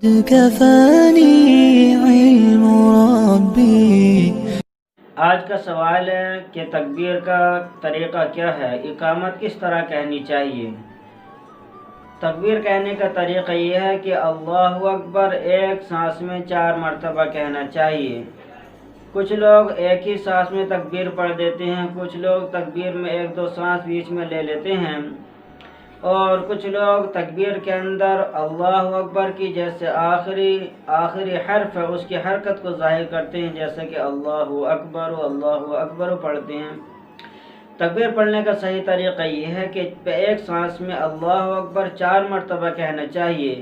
كفاني علم ربي. آج کا سوال ہے کہ تکبیر کا طریقہ کیا ہے، اقامت کس طرح کہنی چاہیے۔ تکبیر کہنے کا طریقہ یہ ہے کہ اللہ اکبر ایک سانس میں 4 مرتبہ کہنا چاہیے۔ کچھ لوگ ایک ہی سانس میں تکبیر پڑھ دیتے ہیں، کچھ لوگ تکبیر میں 1-2 سانس بیچ میں لے لیتے ہیں، اور کچھ لوگ تکبیر کے اندر اللہ اکبر کی جیسے آخری حرف ہے اس کی حرکت کو ظاہر کرتے ہیں، جیسے کہ اللہ اکبر پڑھتے ہیں۔ تکبیر پڑھنے کا صحیح طریقہ یہ ہے کہ ایک سانس میں اللہ اکبر 4 مرتبہ کہنا چاہیے۔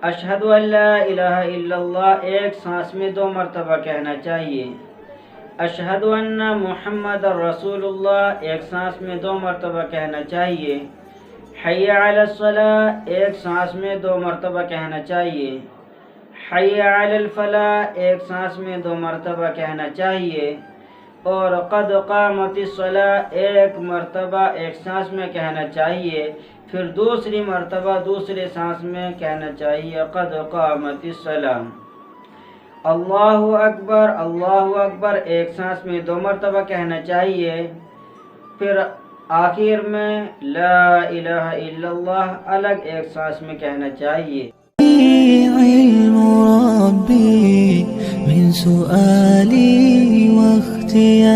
اشہد ان لا الہ الا اللہ ایک سانس میں 2 مرتبہ کہنا چاہیے۔ اشہد ان محمد رسول اللہ ایک سانس میں 2 مرتبہ کہنا چاہیے۔ حی علی الصلاۃ ایک سانس میں 2 مرتبہ کہنا چاہیے۔ حی علی الفلاح ایک سانس میں 2 مرتبہ کہنا چاہیے، اور قد قامت الصلاۃ ایک مرتبہ ایک سانس میں کہنا چاہیے، پھر دوسری مرتبہ دوسرے سانس میں کہنا چاہیے قد قامت الصلاۃ۔ اللہ اکبر ایک سانس میں 2 مرتبہ کہنا چاہیے، پھر آخر میں لا الہ الا اللہ الگ ایک سانس میں کہنا چاہیے۔ علم ربي من سؤالي واختياري.